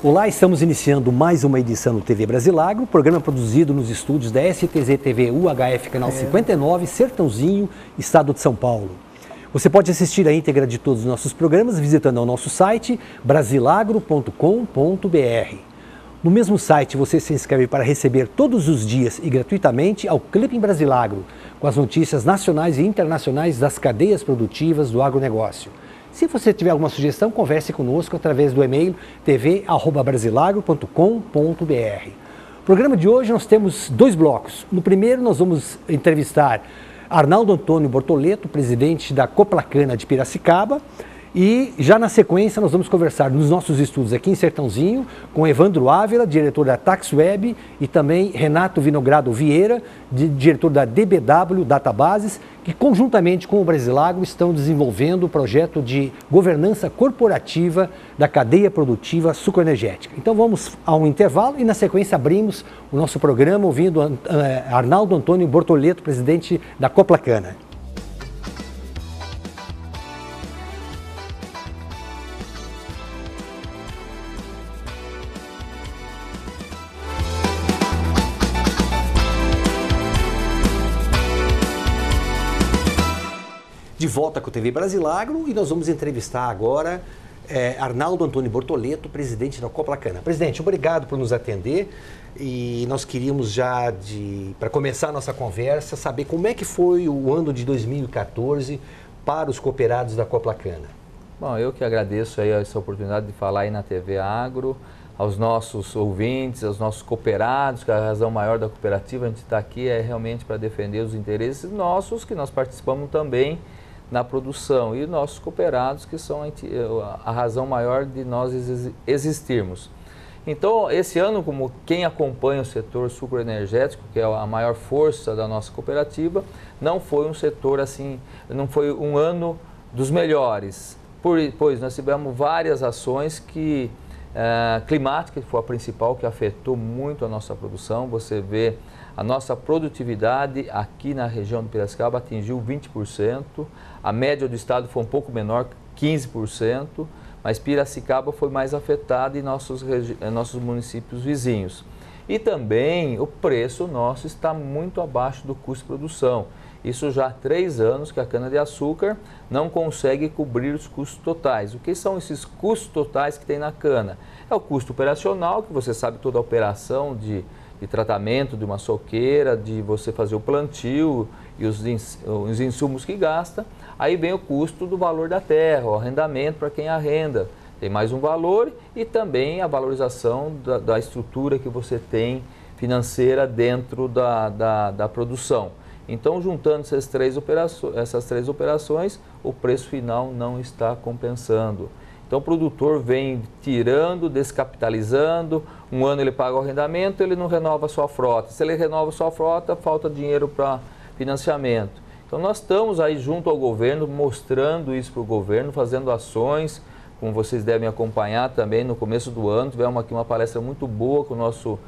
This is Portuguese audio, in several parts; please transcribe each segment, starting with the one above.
Olá, estamos iniciando mais uma edição do TV Brasilagro, programa produzido nos estúdios da STZ TV UHF, canal 59, Sertãozinho, estado de São Paulo. Você pode assistir a íntegra de todos os nossos programas visitando o nosso site brasilagro.com.br. No mesmo site você se inscreve para receber todos os dias e gratuitamente ao Clipe em Brasilagro, com as notícias nacionais e internacionais das cadeias produtivas do agronegócio. Se você tiver alguma sugestão, converse conosco através do e-mail tv@brasilagro.com.br. No programa de hoje nós temos dois blocos. No primeiro nós vamos entrevistar Arnaldo Antônio Bortoleto, presidente da Coplacana de Piracicaba. E já na sequência nós vamos conversar nos nossos estúdios aqui em Sertãozinho com Evandro Ávila, diretor da TaxWeb, e também Renato Vinogrado Vieira, diretor da DBW Databases, que conjuntamente com o Brasilagro estão desenvolvendo o projeto de governança corporativa da cadeia produtiva sucroenergética. Então vamos a um intervalo e na sequência abrimos o nosso programa ouvindo Arnaldo Antônio Bortoleto, presidente da Coplacana. De volta com o TV Brasilagro e nós vamos entrevistar agora Arnaldo Antônio Bortoleto, presidente da Coplacana. Presidente, obrigado por nos atender e nós queríamos já, para começar a nossa conversa, saber como é que foi o ano de 2014 para os cooperados da Coplacana. Bom, eu que agradeço aí essa oportunidade de falar aí na TV Agro, aos nossos ouvintes, aos nossos cooperados, que a razão maior da cooperativa, a gente está aqui é realmente para defender os interesses nossos, que nós participamos também na produção, e nossos cooperados, que são a razão maior de nós existirmos. Então, esse ano, como quem acompanha o setor sucroenergético, que é a maior força da nossa cooperativa, não foi um setor assim, não foi um ano dos melhores, pois nós tivemos várias ações climática, que foi a principal, que afetou muito a nossa produção. Você vê a nossa produtividade aqui na região de Piracicaba atingiu 20%, a média do estado foi um pouco menor, 15%, mas Piracicaba foi mais afetada e nossos municípios vizinhos. E também o preço nosso está muito abaixo do custo de produção. Isso já há 3 anos que a cana-de-açúcar não consegue cobrir os custos totais. O que são esses custos totais que tem na cana? É o custo operacional, que você sabe toda a operação de tratamento de uma soqueira, de você fazer o plantio e os insumos que gasta. Aí vem o custo do valor da terra, o arrendamento para quem arrenda. Tem mais um valor e também a valorização da estrutura que você tem financeira dentro da produção. Então, juntando essas três operações, o preço final não está compensando. Então, o produtor vem tirando, descapitalizando, um ano ele paga o arrendamento, ele não renova a sua frota. Se ele renova a sua frota, falta dinheiro para financiamento. Então, nós estamos aí junto ao governo, mostrando isso para o governo, fazendo ações, como vocês devem acompanhar também no começo do ano. Tivemos aqui uma palestra muito boa com o nosso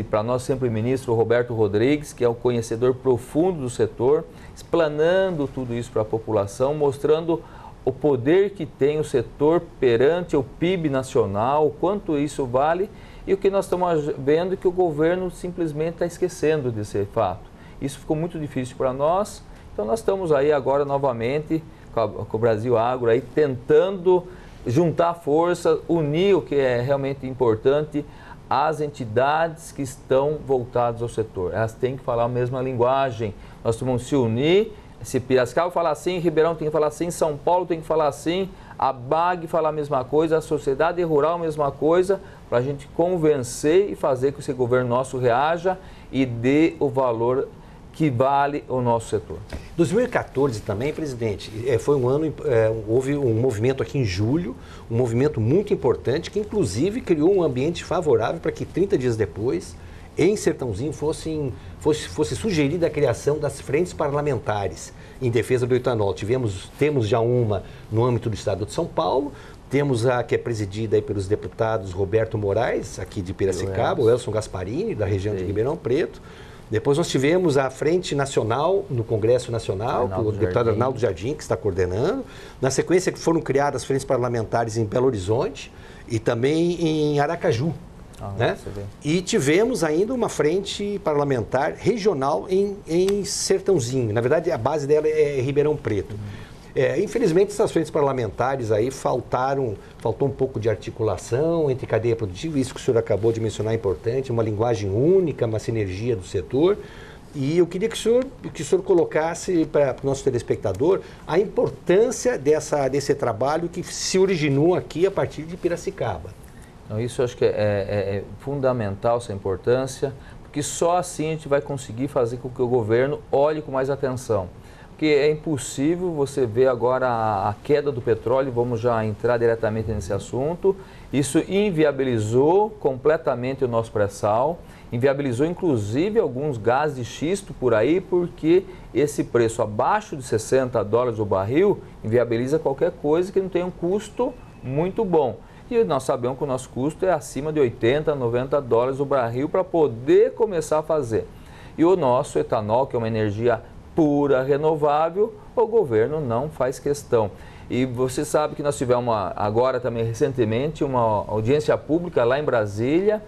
para nós sempre ministro Roberto Rodrigues, que é o conhecedor profundo do setor, explanando tudo isso para a população, mostrando o poder que tem o setor perante o PIB nacional, o quanto isso vale, e o que nós estamos vendo é que o governo simplesmente está esquecendo desse fato. Isso ficou muito difícil para nós, então nós estamos aí agora novamente com o Brasil Agro aí tentando juntar força, unir o que é realmente importante, as entidades que estão voltadas ao setor. Elas têm que falar a mesma linguagem, nós vamos se unir. Se Piracicaba falar assim, Ribeirão tem que falar assim, São Paulo tem que falar assim, a BAG falar a mesma coisa, a sociedade rural a mesma coisa, para a gente convencer e fazer que esse governo nosso reaja e dê o valor que vale o nosso setor. 2014 também, presidente, foi um ano, houve um movimento aqui em julho, um movimento muito importante, que inclusive criou um ambiente favorável para que 30 dias depois, em Sertãozinho, fosse sugerida a criação das frentes parlamentares em defesa do etanol. Temos já uma no âmbito do estado de São Paulo, temos a que é presidida aí pelos deputados Roberto Moraes, aqui de Piracicaba, o Elson Gasparini, da região de Ribeirão Preto. Depois nós tivemos a Frente Nacional no Congresso Nacional, o deputado Arnaldo Jardim, que está coordenando. Na sequência que foram criadas frentes parlamentares em Belo Horizonte e também em Aracaju. Né? E tivemos ainda uma frente parlamentar regional em Sertãozinho. Na verdade, a base dela é Ribeirão Preto. Infelizmente, essas frentes parlamentares aí faltou um pouco de articulação entre cadeia produtiva, isso que o senhor acabou de mencionar é importante, uma linguagem única, uma sinergia do setor. E eu queria que o senhor colocasse para o nosso telespectador a importância desse trabalho que se originou aqui a partir de Piracicaba. Então, isso eu acho que é fundamental, essa importância, porque só assim a gente vai conseguir fazer com que o governo olhe com mais atenção. Porque é impossível você ver agora a queda do petróleo, vamos já entrar diretamente nesse assunto. Isso inviabilizou completamente o nosso pré-sal, inviabilizou inclusive alguns gases de xisto por aí, porque esse preço abaixo de $60 o barril inviabiliza qualquer coisa que não tenha um custo muito bom. E nós sabemos que o nosso custo é acima de $80, $90 o barril para poder começar a fazer. E o nosso etanol, que é uma energia pura, renovável, o governo não faz questão. E você sabe que nós tivemos agora também recentemente uma audiência pública lá em Brasília,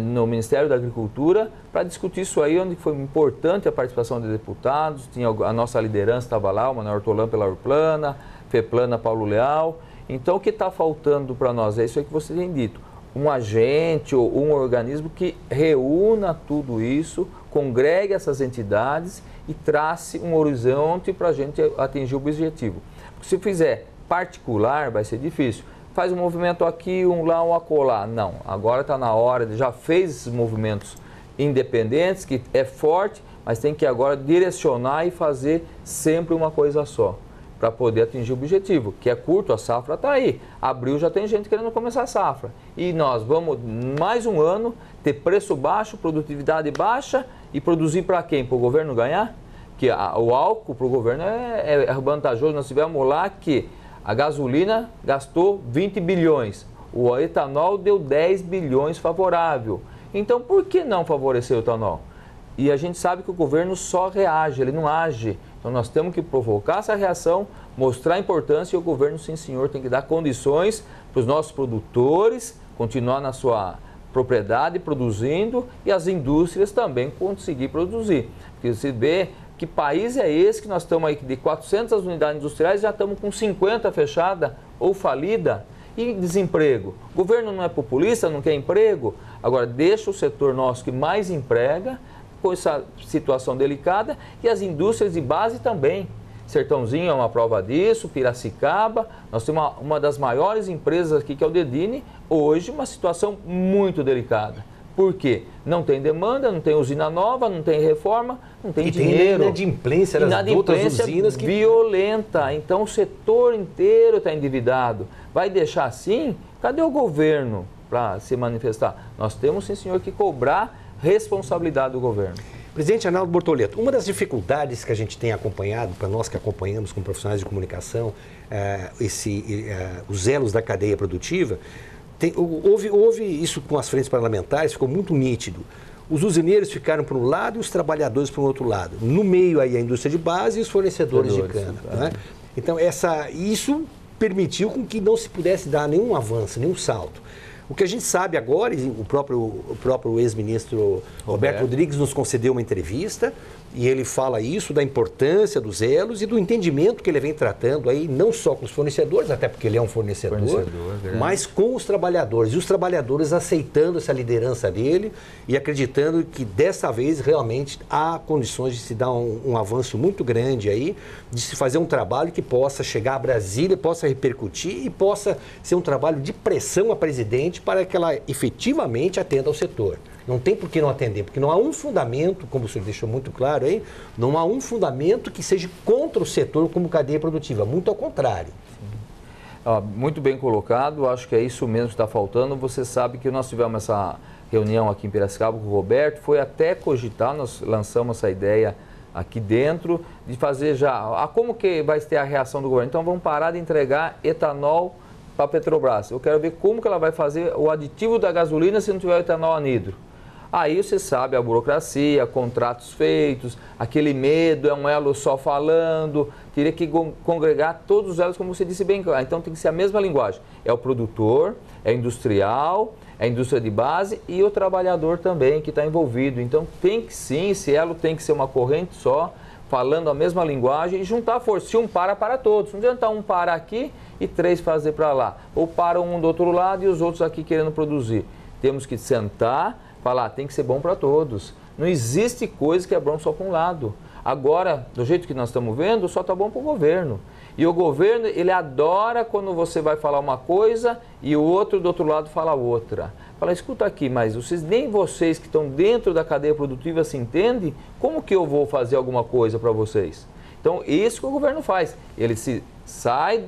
no Ministério da Agricultura, para discutir isso aí, onde foi importante a participação de deputados, tinha a nossa liderança estava lá, o Manuel Ortolã pela Urplana, FEPLANA Paulo Leal. Então o que está faltando para nós é isso aí que você tem dito, um agente ou um organismo que reúna tudo isso, congregue essas entidades e trace um horizonte para a gente atingir o objetivo. Porque se fizer particular, vai ser difícil. Faz um movimento aqui, um lá, um acolá. Não, agora está na hora, já fez esses movimentos independentes, que é forte, mas tem que agora direcionar e fazer sempre uma coisa só, para poder atingir o objetivo, que é curto, a safra está aí. Abril já tem gente querendo começar a safra. E nós vamos, mais um ano, ter preço baixo, produtividade baixa e produzir para quem? Para o governo ganhar? Que o álcool para o governo é vantajoso. Nós tivemos lá que a gasolina gastou 20 bilhões, o etanol deu 10 bilhões favorável. Então, por que não favorecer o etanol? E a gente sabe que o governo só reage, ele não age. Então nós temos que provocar essa reação, mostrar a importância e o governo, sim senhor, tem que dar condições para os nossos produtores continuar na sua propriedade produzindo e as indústrias também conseguir produzir. Porque você vê que país é esse que nós estamos aí, de 400 unidades industriais já estamos com 50 fechada ou falida. E desemprego? O governo não é populista, não quer emprego? Agora deixa o setor nosso que mais emprega, com essa situação delicada, e as indústrias de base também. Sertãozinho é uma prova disso, Piracicaba, nós temos uma das maiores empresas aqui, que é o Dedini, hoje uma situação muito delicada. Por quê? Não tem demanda, não tem usina nova, não tem reforma, não tem dinheiro. Tem inadimplência das outras usinas que... violenta. Então o setor inteiro está endividado. Vai deixar assim? Cadê o governo para se manifestar? Nós temos, sim senhor, que cobrar responsabilidade do governo. Presidente Arnaldo Bortoleto, uma das dificuldades que a gente tem acompanhado, para nós que acompanhamos como profissionais de comunicação, os elos da cadeia produtiva, houve isso com as frentes parlamentares, ficou muito nítido. Os usineiros ficaram para um lado e os trabalhadores para o outro lado. No meio aí a indústria de base e os fornecedores de cana. Né? Então isso permitiu com que não se pudesse dar nenhum avanço, nenhum salto. O que a gente sabe agora, e o próprio ex-ministro Roberto Rodrigues nos concedeu uma entrevista, e ele fala isso, da importância dos elos e do entendimento que ele vem tratando aí, não só com os fornecedores, até porque ele é um fornecedor mas com os trabalhadores. E os trabalhadores aceitando essa liderança dele e acreditando que dessa vez realmente há condições de se dar um avanço muito grande aí, de se fazer um trabalho que possa chegar a Brasília, possa repercutir e possa ser um trabalho de pressão à presidente para que ela efetivamente atenda ao setor. Não tem por que não atender, porque não há um fundamento, como o senhor deixou muito claro aí, não há um fundamento que seja contra o setor como cadeia produtiva, muito ao contrário. Muito bem colocado, acho que é isso mesmo que está faltando. Você sabe que nós tivemos essa reunião aqui em Piracicaba com o Roberto, foi até cogitar, nós lançamos essa ideia aqui dentro, de fazer já, como que vai ter a reação do governo? Então vamos parar de entregar etanol para a Petrobras. Eu quero ver como que ela vai fazer o aditivo da gasolina se não tiver etanol anidro. Aí você sabe a burocracia, contratos feitos, aquele medo, é um elo só falando, teria que congregar todos os elos, como você disse bem. Então tem que ser a mesma linguagem. É o produtor, é o industrial, é a indústria de base e o trabalhador também que está envolvido. Então tem que sim, esse elo tem que ser uma corrente só, falando a mesma linguagem e juntar força. Se um para todos. Não adianta um parar aqui e 3 fazer para lá. Ou para um do outro lado e os outros aqui querendo produzir. Temos que sentar, falar, tem que ser bom para todos. Não existe coisa que é bom só para um lado. Agora, do jeito que nós estamos vendo, só está bom para o governo. E o governo, ele adora quando você vai falar uma coisa e o outro do outro lado fala outra. Fala, escuta aqui, mas nem vocês que estão dentro da cadeia produtiva se entendem, como que eu vou fazer alguma coisa para vocês? Então, isso que o governo faz. Ele sai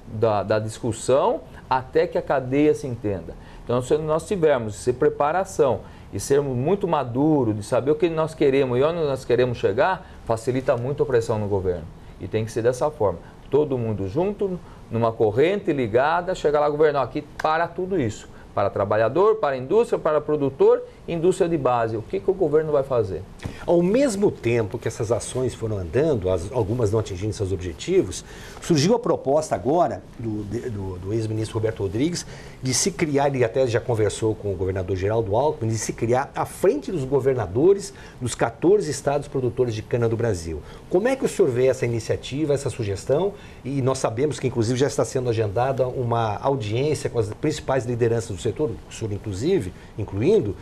da discussão até que a cadeia se entenda. Então, se nós tivermos preparação e sermos muito maduros, de saber o que nós queremos e onde nós queremos chegar, facilita muito a pressão no governo. E tem que ser dessa forma. Todo mundo junto, numa corrente ligada, chegar lá, governo, aqui para tudo isso. Para trabalhador, para indústria, para produtor, indústria de base. O que o governo vai fazer? Ao mesmo tempo que essas ações foram andando, algumas não atingindo seus objetivos, surgiu a proposta agora do ex-ministro Roberto Rodrigues de se criar, ele até já conversou com o governador Geraldo Alckmin, de se criar à frente dos governadores dos 14 estados produtores de cana do Brasil. Como é que o senhor vê essa iniciativa, essa sugestão? E nós sabemos que inclusive já está sendo agendada uma audiência com as principais lideranças do setor, o senhor incluindo,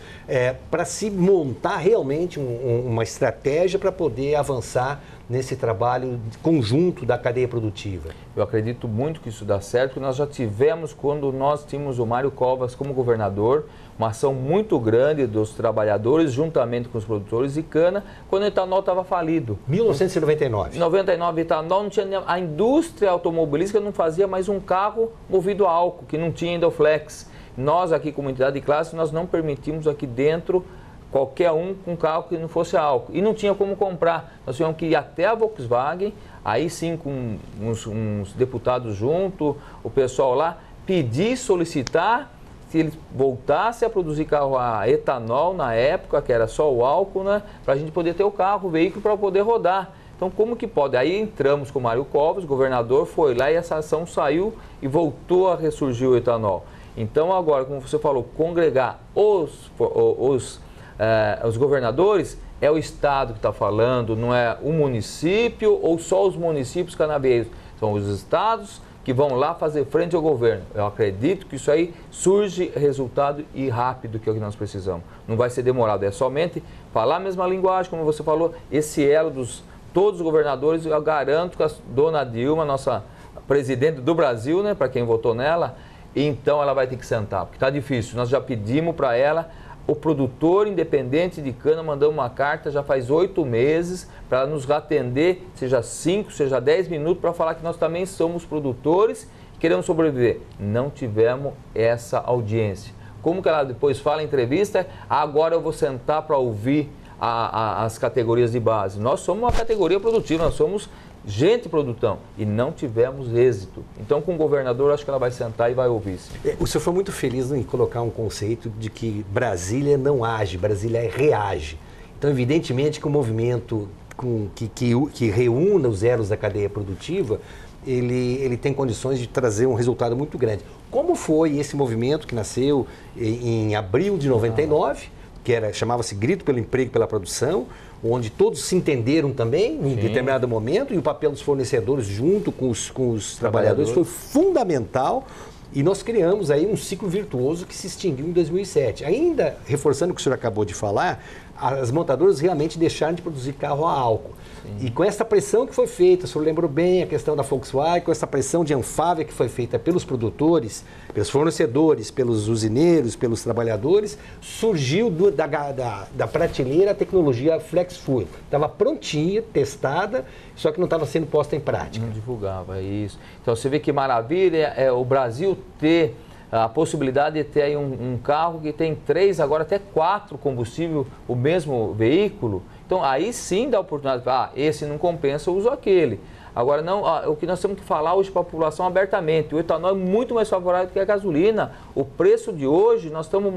para se montar realmente uma estratégia para poder avançar nesse trabalho conjunto da cadeia produtiva. Eu acredito muito que isso dá certo, que nós já tivemos, quando nós tínhamos o Mário Covas como governador, uma ação muito grande dos trabalhadores, juntamente com os produtores de cana, quando o etanol estava falido. 1999. Em 99, etanol não tinha, a indústria automobilística não fazia mais um carro movido a álcool, que não tinha Endoflex. Nós aqui, como entidade de classe, nós não permitimos aqui dentro qualquer um com carro que não fosse álcool. E não tinha como comprar. Nós tínhamos que ir até a Volkswagen, aí sim com uns deputados junto, o pessoal lá, pedir, solicitar, se eles voltassem a produzir carro a etanol na época, que era só o álcool, né, para a gente poder ter o carro, o veículo para poder rodar. Então, como que pode? Aí entramos com o Mário Covas, o governador foi lá e essa ação saiu e voltou a ressurgir o etanol. Então, agora, como você falou, congregar os governadores, é o Estado que está falando, não é o município ou só os municípios canavieiros. São os estados que vão lá fazer frente ao governo. Eu acredito que isso aí surge resultado e rápido, que é o que nós precisamos. Não vai ser demorado, é somente falar a mesma linguagem, como você falou, esse elo dos todos os governadores. Eu garanto que a dona Dilma, nossa presidente do Brasil, né, para quem votou nela, então ela vai ter que sentar, porque está difícil. Nós já pedimos para ela, o produtor independente de cana, mandamos uma carta já faz 8 meses para ela nos atender, seja 5, seja 10 minutos, para falar que nós também somos produtores e queremos sobreviver. Não tivemos essa audiência. Como que ela depois fala em entrevista, agora eu vou sentar para ouvir as categorias de base. Nós somos uma categoria produtiva, nós somos gente produtão e não tivemos êxito. Então, com o governador, acho que ela vai sentar e vai ouvir. O senhor foi muito feliz em colocar um conceito de que Brasília não age, Brasília reage. Então, evidentemente que o movimento que reúna os elos da cadeia produtiva, ele tem condições de trazer um resultado muito grande. Como foi esse movimento que nasceu em abril de 99, chamava-se Grito pelo Emprego e pela Produção, onde todos se entenderam também em determinado momento, e o papel dos fornecedores junto com os trabalhadores foi fundamental, e nós criamos aí um ciclo virtuoso que se extinguiu em 2007. Ainda reforçando o que o senhor acabou de falar, as montadoras realmente deixaram de produzir carro a álcool. Sim. E com essa pressão que foi feita, o senhor lembrou bem a questão da Volkswagen, com essa pressão de Anfávia que foi feita pelos produtores, pelos fornecedores, pelos usineiros, pelos trabalhadores, surgiu da prateleira a tecnologia Flex Fuel. Estava prontinha, testada, só que não estava sendo posta em prática. Não divulgava, é isso. Então você vê que maravilha o Brasil ter a possibilidade de ter aí um carro que tem 3, agora até 4 combustível, o mesmo veículo. Então aí sim dá a oportunidade, esse não compensa, eu uso aquele. Agora, não, o que nós temos que falar hoje para a população abertamente, o etanol é muito mais favorável que a gasolina. O preço de hoje, nós estamos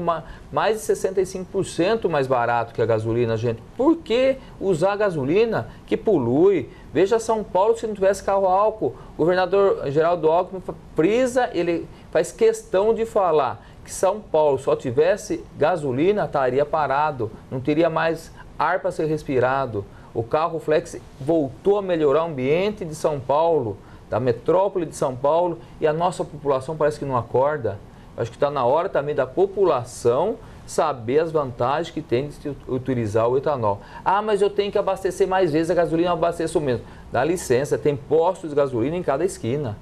mais de 65% mais barato que a gasolina, gente. Por que usar a gasolina que polui? Veja São Paulo, se não tivesse carro álcool. O governador Geraldo Alckmin frisa, ele faz questão de falar que São Paulo só tivesse gasolina, estaria parado, não teria mais ar para ser respirado. O carro flex voltou a melhorar o ambiente de São Paulo, da metrópole de São Paulo, e a nossa população parece que não acorda. Acho que está na hora também da população saber as vantagens que tem de se utilizar o etanol. Ah, mas eu tenho que abastecer mais vezes, a gasolina eu abasteço mesmo. Dá licença, tem postos de gasolina em cada esquina.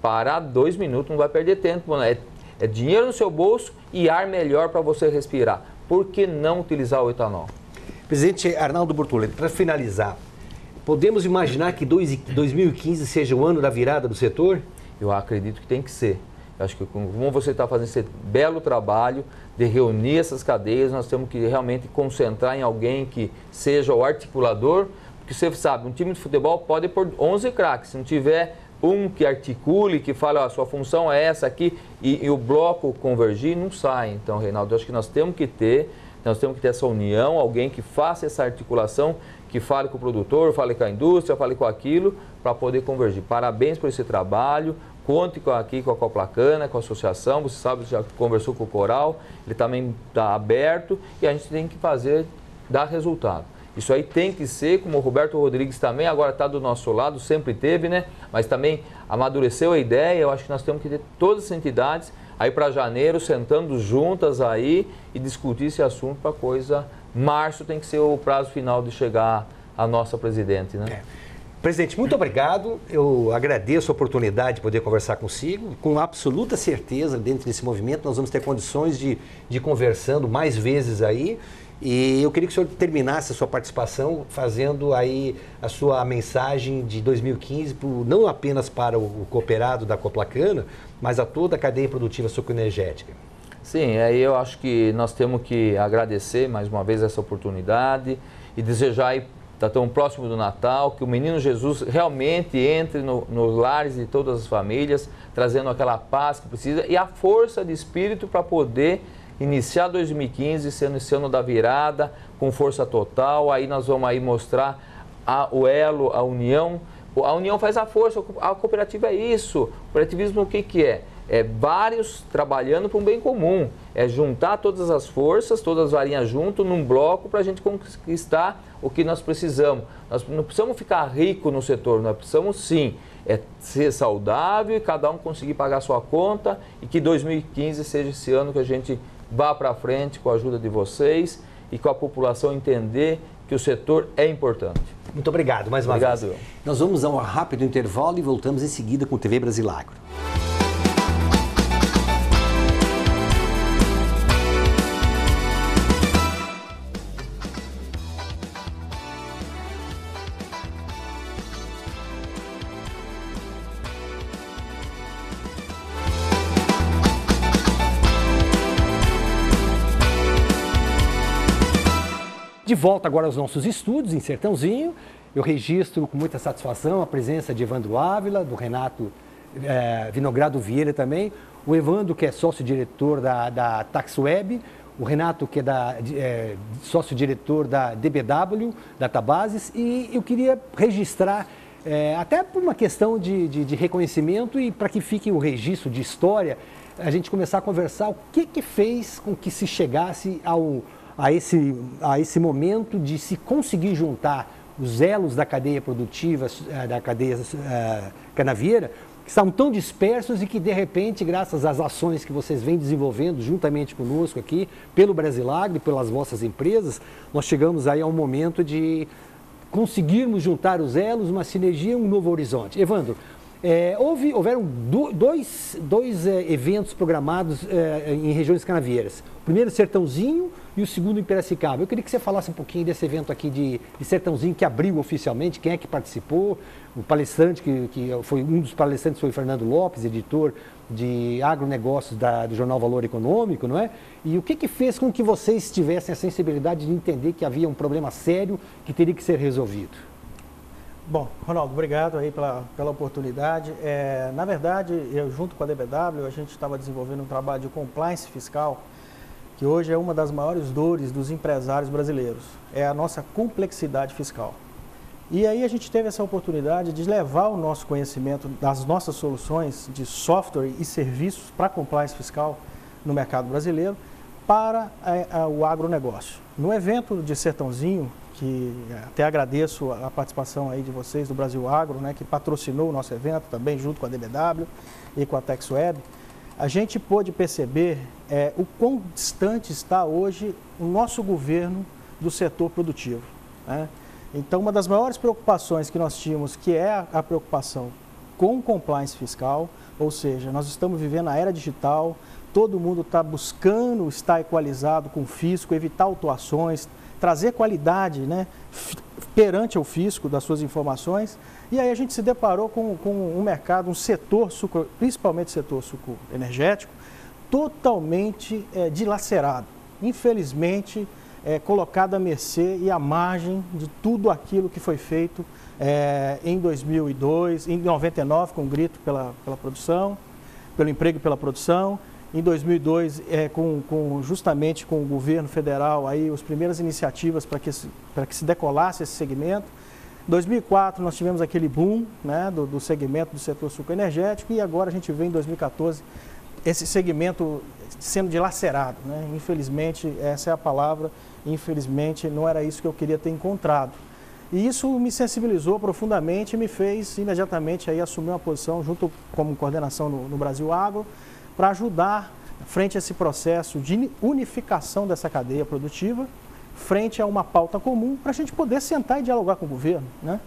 Parar 2 minutos, não vai perder tempo, né? É dinheiro no seu bolso e ar melhor para você respirar. Por que não utilizar o etanol? Presidente Arnaldo Bortoleto, para finalizar, podemos imaginar que 2015 seja o ano da virada do setor? Eu acredito que tem que ser. Eu acho que como você está fazendo esse belo trabalho de reunir essas cadeias, nós temos que realmente concentrar em alguém que seja o articulador, porque você sabe, um time de futebol pode pôr 11 craques, se não tiver um que articule, que fale, a sua função é essa aqui, e o bloco convergir, não sai. Então, Reinaldo, eu acho que nós temos que ter essa união, alguém que faça essa articulação, que fale com o produtor, fale com a indústria, fale com aquilo, para poder convergir. Parabéns por esse trabalho, conte aqui com a Coplacana, com a associação, você sabe, já conversou com o Coral, ele também está aberto e a gente tem que dar resultado. Isso aí tem que ser, como o Roberto Rodrigues também, agora está do nosso lado, sempre teve, né? Mas também amadureceu a ideia, eu acho que nós temos que ter todas as entidades aí para janeiro, sentando juntas aí e discutir esse assunto para coisa... Março tem que ser o prazo final de chegar a nossa presidente, né? Presidente, muito obrigado. Eu agradeço a oportunidade de poder conversar consigo. Com absoluta certeza, dentro desse movimento, nós vamos ter condições de conversando mais vezes aí. E eu queria que o senhor terminasse a sua participação fazendo aí a sua mensagem de 2015, não apenas para o cooperado da Coplacana, mas a toda a cadeia produtiva sucroenergética. Sim, aí eu acho que nós temos que agradecer mais uma vez essa oportunidade e desejar aí, está tão próximo do Natal, que o Menino Jesus realmente entre nos lares de todas as famílias, trazendo aquela paz que precisa e a força de espírito para poder iniciar 2015, sendo esse ano da virada, com força total. Aí nós vamos aí mostrar o elo, a união. A união faz a força, a cooperativa é isso. O cooperativismo o que é? É vários trabalhando para um bem comum. É juntar todas as forças, todas as varinhas junto num bloco para a gente conquistar o que nós precisamos. Nós não precisamos ficar rico no setor, nós precisamos sim ser saudável e cada um conseguir pagar a sua conta e que 2015 seja esse ano que a gente vá para frente com a ajuda de vocês e com a população entender que o setor é importante. Muito obrigado mais uma vez. Nós vamos a um rápido intervalo e voltamos em seguida com o TV Brasilagro. De volta agora aos nossos estúdios em Sertãozinho, eu registro com muita satisfação a presença de Evandro Ávila, do Renato Vinogrado Vieira também, o Evandro que é sócio-diretor da TaxWeb, o Renato que é sócio-diretor da DBW, Databases, e eu queria registrar, até por uma questão de reconhecimento e para que fique o registro de história, a gente começar a conversar o que fez com que se chegasse a esse momento de se conseguir juntar os elos da cadeia produtiva, da cadeia canavieira, que estavam tão dispersos e que, de repente, graças às ações que vocês vêm desenvolvendo juntamente conosco aqui, pelo Brasilagro e pelas vossas empresas, nós chegamos aí a um momento de conseguirmos juntar os elos, uma sinergia, um novo horizonte. Evandro, houveram dois eventos programados em regiões canavieiras. O primeiro, Sertãozinho, e o segundo, em Piracicaba. Eu queria que você falasse um pouquinho desse evento aqui de Sertãozinho, que abriu oficialmente, quem é que participou, o palestrante, que foi um dos palestrantes foi o Fernando Lopes, editor de agronegócios do jornal Valor Econômico, não é? E o que fez com que vocês tivessem a sensibilidade de entender que havia um problema sério que teria que ser resolvido? Bom, Ronaldo, obrigado aí pela oportunidade. Na verdade, eu junto com a DBW, a gente estava desenvolvendo um trabalho de compliance fiscal, que hoje é uma das maiores dores dos empresários brasileiros, é a nossa complexidade fiscal. E aí a gente teve essa oportunidade de levar o nosso conhecimento das nossas soluções de software e serviços para compliance fiscal no mercado brasileiro para o agronegócio. No evento de Sertãozinho, que até agradeço a participação aí de vocês do Brasil Agro, né, que patrocinou o nosso evento também junto com a DBW e com a TexWeb, a gente pôde perceber o quão distante está hoje o nosso governo do setor produtivo, né? Então, uma das maiores preocupações que nós tínhamos, que é a preocupação com compliance fiscal, ou seja, nós estamos vivendo a era digital, todo mundo está buscando estar equalizado com o fisco, evitar autuações, trazer qualidade, né, perante o fisco das suas informações. E aí a gente se deparou com um mercado, um setor, principalmente o setor sucroenergético, totalmente dilacerado. Infelizmente, colocado à mercê e à margem de tudo aquilo que foi feito em 2002, em 99, com o grito pela produção, pelo emprego e pela produção. Em 2002, justamente com o governo federal, aí, as primeiras iniciativas para que se decolasse esse segmento. Em 2004, nós tivemos aquele boom, né, do segmento do setor sucroenergético, e agora a gente vê em 2014 esse segmento sendo dilacerado, né? Infelizmente, essa é a palavra, infelizmente não era isso que eu queria ter encontrado. E isso me sensibilizou profundamente e me fez imediatamente aí assumir uma posição junto como coordenação no Brasil Agro, para ajudar frente a esse processo de unificação dessa cadeia produtiva, frente a uma pauta comum, para a gente poder sentar e dialogar com o governo, né?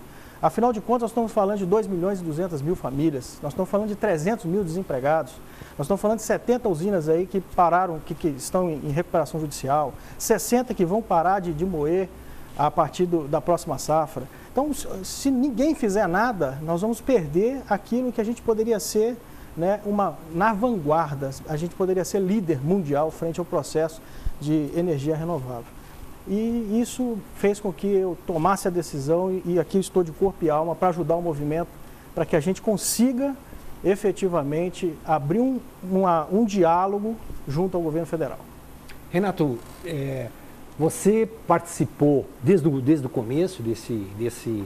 Afinal de contas, nós estamos falando de 2.200.000 famílias, nós estamos falando de 300 mil desempregados, nós estamos falando de 70 usinas aí que pararam, que estão em recuperação judicial, 60 que vão parar de moer a partir da próxima safra. Então, se ninguém fizer nada, nós vamos perder aquilo que a gente poderia ser, né, na vanguarda, a gente poderia ser líder mundial frente ao processo de energia renovável. E isso fez com que eu tomasse a decisão e aqui estou de corpo e alma para ajudar o movimento, para que a gente consiga efetivamente abrir um diálogo junto ao governo federal. Renato, você participou desde o começo desse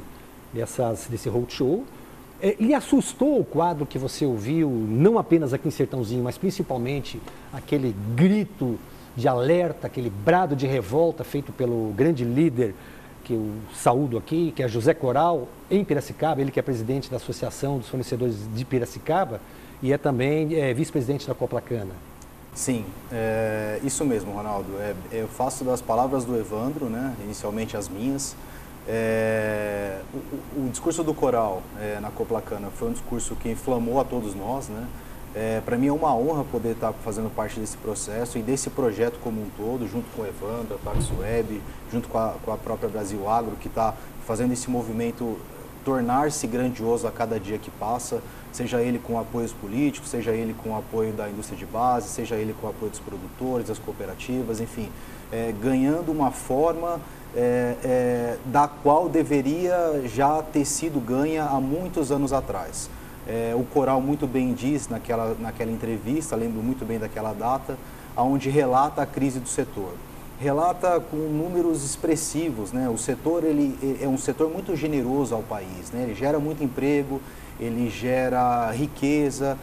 roadshow. Lhe assustou o quadro que você ouviu, não apenas aqui em Sertãozinho, mas principalmente aquele grito de alerta, aquele brado de revolta feito pelo grande líder que eu saúdo aqui, que é José Coral, em Piracicaba, ele que é presidente da Associação dos Fornecedores de Piracicaba e é também vice-presidente da Coplacana? Sim, isso mesmo, Ronaldo. Eu faço das palavras do Evandro, né, inicialmente as minhas. O discurso do Coral na Coplacana foi um discurso que inflamou a todos nós, né? Para mim é uma honra poder estar fazendo parte desse processo e desse projeto como um todo, junto com o Evandro, a TexWeb, junto com a própria Brasil Agro, que está fazendo esse movimento tornar-se grandioso a cada dia que passa, seja ele com apoios políticos, seja ele com apoio da indústria de base, seja ele com apoio dos produtores, das cooperativas, enfim, ganhando uma forma da qual deveria já ter sido ganha há muitos anos atrás. O Coral muito bem diz naquela entrevista, lembro muito bem daquela data, onde relata a crise do setor. Relata com números expressivos, né? O setor ele é um setor muito generoso ao país, né? Ele gera muito emprego, ele gera riqueza,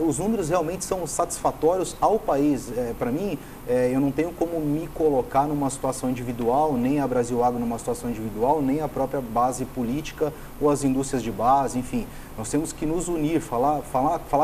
os números realmente são satisfatórios ao país. Para mim, eu não tenho como me colocar numa situação individual, nem a Brasil Agro numa situação individual, nem a própria base política ou as indústrias de base, enfim. Nós temos que nos unir, falar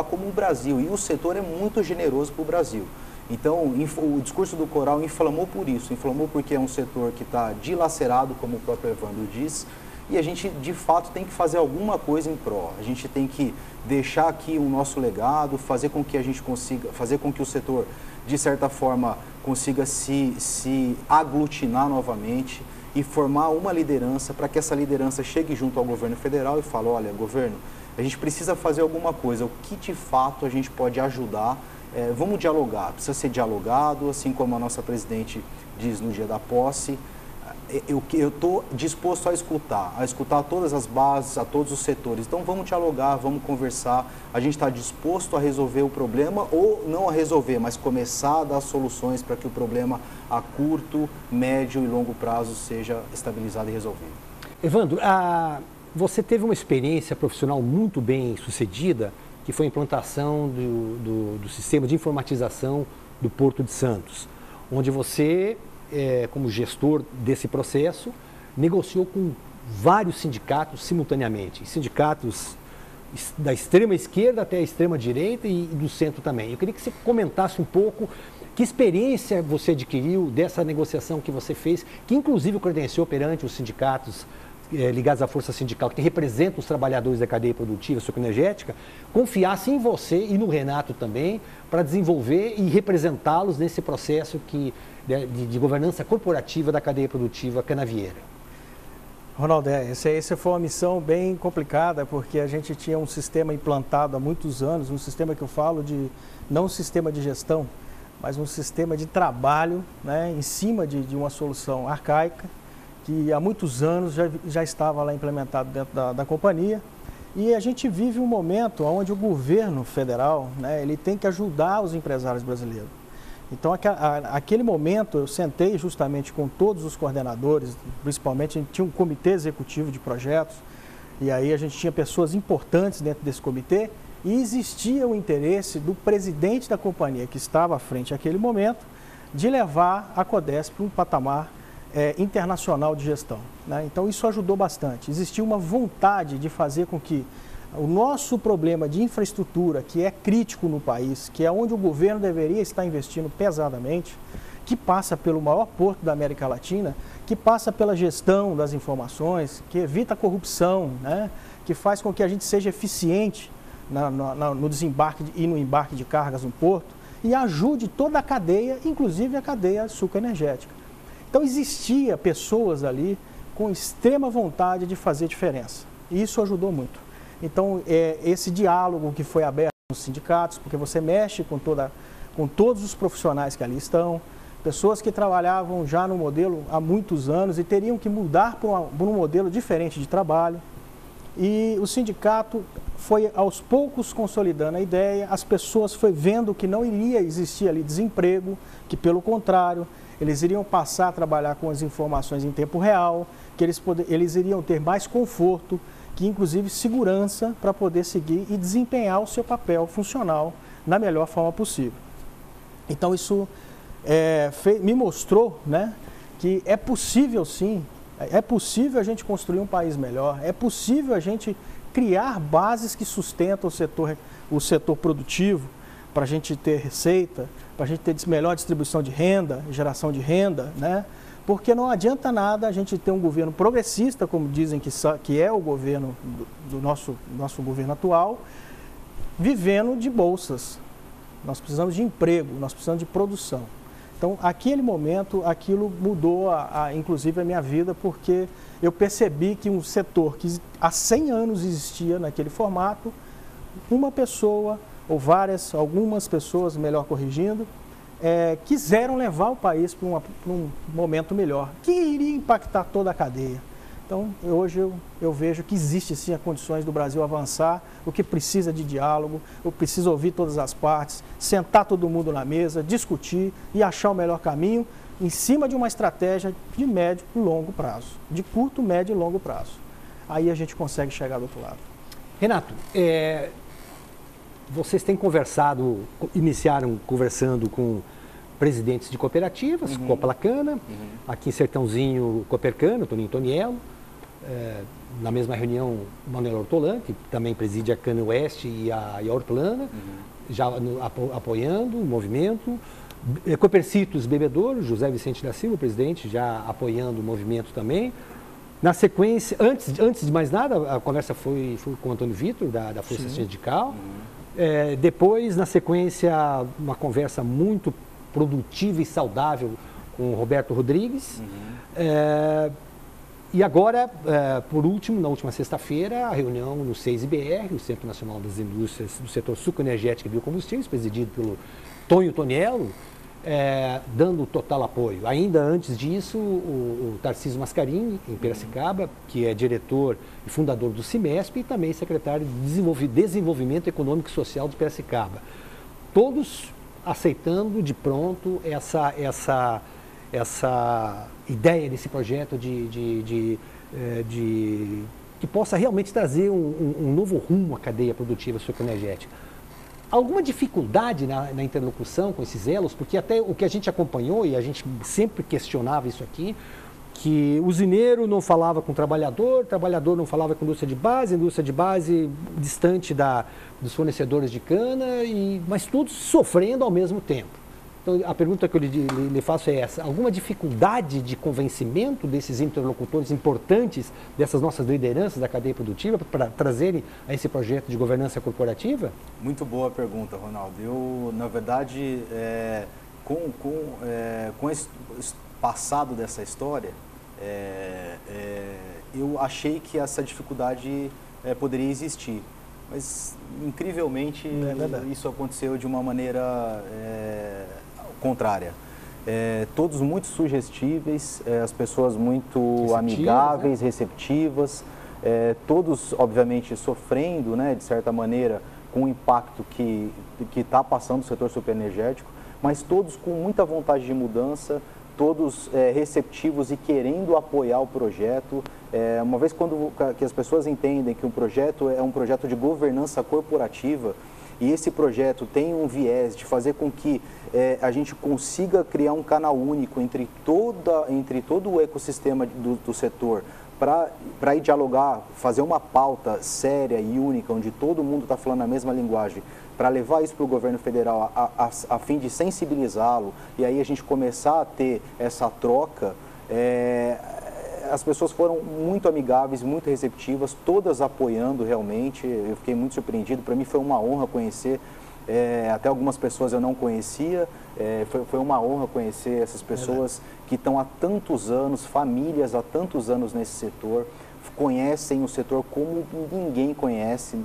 como o Brasil, e o setor é muito generoso para o Brasil. Então, o discurso do Coral inflamou por isso, inflamou porque é um setor que está dilacerado, como o próprio Evandro diz, e a gente, de fato, tem que fazer alguma coisa em pró. A gente tem que deixar aqui o nosso legado, fazer com que a gente consiga, fazer com que o setor, de certa forma, consiga se aglutinar novamente e formar uma liderança para que essa liderança chegue junto ao governo federal e fale, olha, governo, a gente precisa fazer alguma coisa, o que de fato a gente pode ajudar, vamos dialogar, precisa ser dialogado, assim como a nossa presidente diz no dia da posse, eu estou disposto a escutar todas as bases, a todos os setores. Então vamos dialogar, vamos conversar. A gente está disposto a resolver o problema ou não a resolver, mas começar a dar soluções para que o problema a curto, médio e longo prazo seja estabilizado e resolvido. Evandro, você teve uma experiência profissional muito bem sucedida, que foi a implantação do sistema de informatização do Porto de Santos, onde você, como gestor desse processo, negociou com vários sindicatos simultaneamente, sindicatos da extrema esquerda até a extrema direita e do centro também. Eu queria que você comentasse um pouco que experiência você adquiriu dessa negociação que você fez, que inclusive credenciou perante os sindicatos ligados à força sindical, que representam os trabalhadores da cadeia produtiva sucroenergética, confiasse em você e no Renato também, para desenvolver e representá-los nesse processo de governança corporativa da cadeia produtiva canavieira. Ronaldo, essa foi uma missão bem complicada, porque a gente tinha um sistema implantado há muitos anos, um sistema que eu falo de, não um sistema de gestão, mas um sistema de trabalho, né, em cima de uma solução arcaica, que há muitos anos já estava lá implementado dentro da companhia. E a gente vive um momento onde o governo federal, né, ele tem que ajudar os empresários brasileiros. Então, aquele momento, eu sentei justamente com todos os coordenadores, principalmente a gente tinha um comitê executivo de projetos, e aí a gente tinha pessoas importantes dentro desse comitê, e existia o interesse do presidente da companhia, que estava à frente naquele momento, de levar a Codesp para um patamar internacional de gestão, né? Então isso ajudou bastante. Existia uma vontade de fazer com que o nosso problema de infraestrutura, que é crítico no país, que é onde o governo deveria estar investindo pesadamente, que passa pelo maior porto da América Latina, que passa pela gestão das informações, que evita a corrupção, né? Que faz com que a gente seja eficiente no desembarque e no embarque de cargas no porto e ajude toda a cadeia, inclusive a cadeia sucroenergética. Então existia pessoas ali com extrema vontade de fazer diferença e isso ajudou muito. Então esse diálogo que foi aberto com os sindicatos, porque você mexe com todos os profissionais que ali estão, pessoas que trabalhavam já no modelo há muitos anos e teriam que mudar para um modelo diferente de trabalho. E o sindicato foi aos poucos consolidando a ideia, as pessoas foi vendo que não iria existir ali desemprego, que pelo contrário, eles iriam passar a trabalhar com as informações em tempo real, que eles iriam ter mais conforto, que inclusive segurança para poder seguir e desempenhar o seu papel funcional na melhor forma possível. Então isso me mostrou, né, que é possível sim, é possível a gente construir um país melhor, é possível a gente criar bases que sustentam o setor produtivo, para a gente ter receita, para a gente ter melhor distribuição de renda, geração de renda, né? Porque não adianta nada a gente ter um governo progressista, como dizem que é o governo do nosso governo atual, vivendo de bolsas. Nós precisamos de emprego, nós precisamos de produção. Então, aquele momento, aquilo mudou, inclusive, a minha vida, porque eu percebi que um setor que há 100 anos existia naquele formato, uma pessoa, ou algumas pessoas, melhor corrigindo, quiseram levar o país para um momento melhor, que iria impactar toda a cadeia. Então, hoje eu vejo que existe sim as condições do Brasil avançar, o que precisa de diálogo, o que precisa ouvir todas as partes, sentar todo mundo na mesa, discutir e achar o melhor caminho em cima de uma estratégia de médio e longo prazo, de curto, médio e longo prazo. Aí a gente consegue chegar do outro lado. Renato, vocês têm iniciaram conversando com presidentes de cooperativas, Coplacana, aqui em Sertãozinho, Copercano, Toninho Toniello, na mesma reunião, Manuel Hortolã, que também preside a Cana Oeste e a Hortolana, já apoiando o movimento. Copercitos Bebedouro, José Vicente da Silva, presidente, já apoiando o movimento também. Na sequência, antes de mais nada, a conversa foi com o Antônio Vitor, da Força Sindical. Depois, na sequência, uma conversa muito produtiva e saudável com o Roberto Rodrigues. E agora, por último, na última sexta-feira, a reunião no CEIS-IBR, o Centro Nacional das Indústrias do Setor Sucroenergético e Biocombustíveis, presidido pelo Tonho Toniello, dando total apoio. Ainda antes disso, o Tarcísio Mascarini, em Piracicaba, que é diretor e fundador do CIMESP e também secretário de Desenvolvimento Econômico e Social de Piracicaba. Todos aceitando de pronto essa ideia desse projeto que possa realmente trazer um novo rumo à cadeia produtiva sucroenergética. Alguma dificuldade na interlocução com esses elos? Porque até o que a gente acompanhou, e a gente sempre questionava isso aqui, que o usineiro não falava com o trabalhador não falava com a indústria de base distante dos fornecedores de cana, mas todos sofrendo ao mesmo tempo. Então, a pergunta que eu lhe faço é essa: alguma dificuldade de convencimento desses interlocutores importantes, dessas nossas lideranças da cadeia produtiva, para trazerem a esse projeto de governança corporativa? Muito boa pergunta, Ronaldo. Eu, na verdade, com esse passado dessa história, eu achei que essa dificuldade poderia existir. Mas, incrivelmente, isso aconteceu de uma maneira contrária. Todos muito sugestíveis, as pessoas muito amigáveis, receptivas, todos, obviamente, sofrendo, né, de certa maneira, com o impacto que está passando o setor superenergético, mas todos com muita vontade de mudança, todos receptivos e querendo apoiar o projeto. Uma vez que as pessoas entendem que o projeto é um projeto de governança corporativa, e esse projeto tem um viés de fazer com que a gente consiga criar um canal único entre todo o ecossistema do setor, para ir dialogar, fazer uma pauta séria e única, onde todo mundo está falando a mesma linguagem, para levar isso para o governo federal a fim de sensibilizá-lo, e aí a gente começar a ter essa troca. As pessoas foram muito amigáveis, muito receptivas, todas apoiando realmente. Eu fiquei muito surpreendido, para mim foi uma honra conhecer, até algumas pessoas eu não conhecia, foi uma honra conhecer essas pessoas que estão há tantos anos, famílias há tantos anos nesse setor, conhecem o setor como ninguém conhece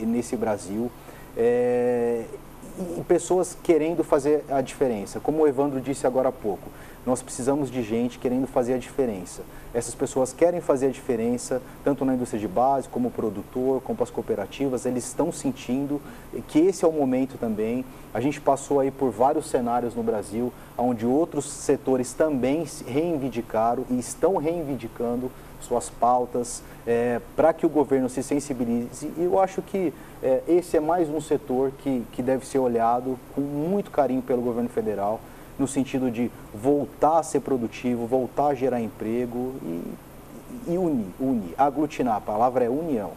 nesse Brasil. E pessoas querendo fazer a diferença. Como o Evandro disse agora há pouco, nós precisamos de gente querendo fazer a diferença. Essas pessoas querem fazer a diferença, tanto na indústria de base, como o produtor, como as cooperativas, eles estão sentindo que esse é o momento também. A gente passou aí por vários cenários no Brasil, onde outros setores também se reivindicaram e estão reivindicando suas pautas, para que o governo se sensibilize. E eu acho que esse é mais um setor que deve ser olhado com muito carinho pelo governo federal, no sentido de voltar a ser produtivo, voltar a gerar emprego e unir, aglutinar. A palavra é união.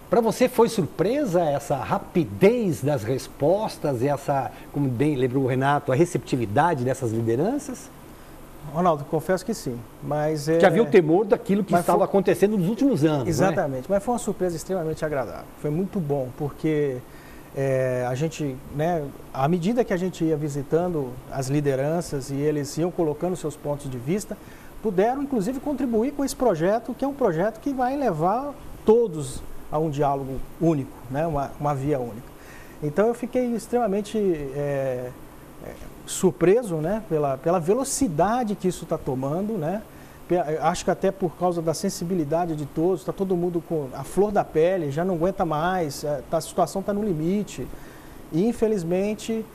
Para você foi surpresa essa rapidez das respostas, como bem lembrou o Renato, a receptividade dessas lideranças? Ronaldo, confesso que sim, mas... Já havia o temor daquilo que estava acontecendo nos últimos anos, exatamente, né? Mas foi uma surpresa extremamente agradável. Foi muito bom, porque a gente, né, à medida que a gente ia visitando as lideranças e eles iam colocando seus pontos de vista, puderam, inclusive, contribuir com esse projeto, que é um projeto que vai levar todos a um diálogo único, né, uma via única. Então, eu fiquei extremamente... surpreso, né, pela velocidade que isso está tomando, né? Acho que até por causa da sensibilidade de todos, está todo mundo com a flor da pele, já não aguenta mais, a situação está no limite. E, infelizmente,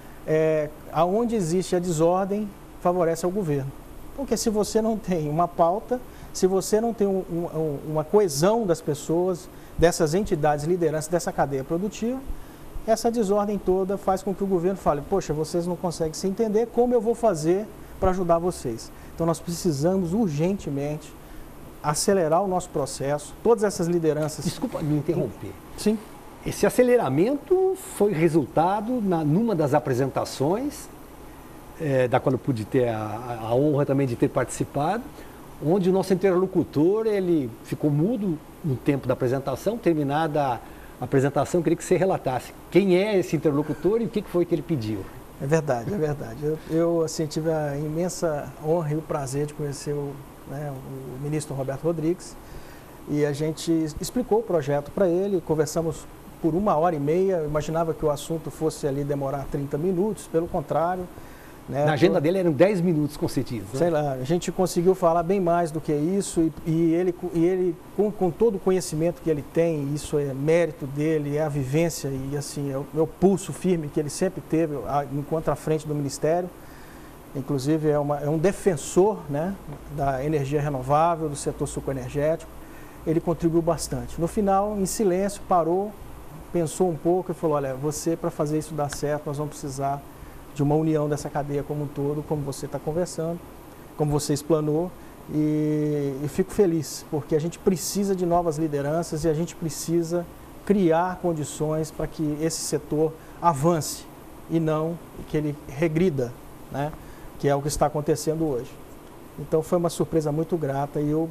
aonde existe a desordem, favorece ao governo. Porque se você não tem uma pauta, se você não tem uma coesão das pessoas, dessas entidades, lideranças, dessa cadeia produtiva, essa desordem toda faz com que o governo fale: poxa, vocês não conseguem se entender, como eu vou fazer para ajudar vocês? Então nós precisamos urgentemente acelerar o nosso processo, todas essas lideranças... Desculpa me interromper. Sim. Esse aceleramento foi resultado numa das apresentações, da qual eu pude ter a honra também de ter participado, onde o nosso interlocutor ele ficou mudo no tempo da apresentação. Terminada a apresentação, eu queria que você relatasse quem é esse interlocutor e o que foi que ele pediu. É verdade, é verdade. Eu assim, tive a imensa honra e o prazer de conhecer o ministro Roberto Rodrigues, e a gente explicou o projeto para ele, conversamos por 1h30, eu imaginava que o assunto fosse ali demorar 30 minutos, pelo contrário, né? Na agenda dele eram 10 minutos concedidos. Né? Sei lá, a gente conseguiu falar bem mais do que isso e ele com todo o conhecimento que ele tem, isso é mérito dele, é a vivência e assim, é o pulso firme que ele sempre teve enquanto à frente do Ministério. Inclusive é um defensor, né, da energia renovável, do setor sucoenergético. Ele contribuiu bastante. No final, em silêncio, parou, pensou um pouco e falou, olha, você, para fazer isso dar certo, nós vamos precisar de uma união dessa cadeia como um todo, como você está conversando, como você explanou, e fico feliz, porque a gente precisa de novas lideranças e a gente precisa criar condições para que esse setor avance e não que ele regrida, né? Que é o que está acontecendo hoje. Então foi uma surpresa muito grata e eu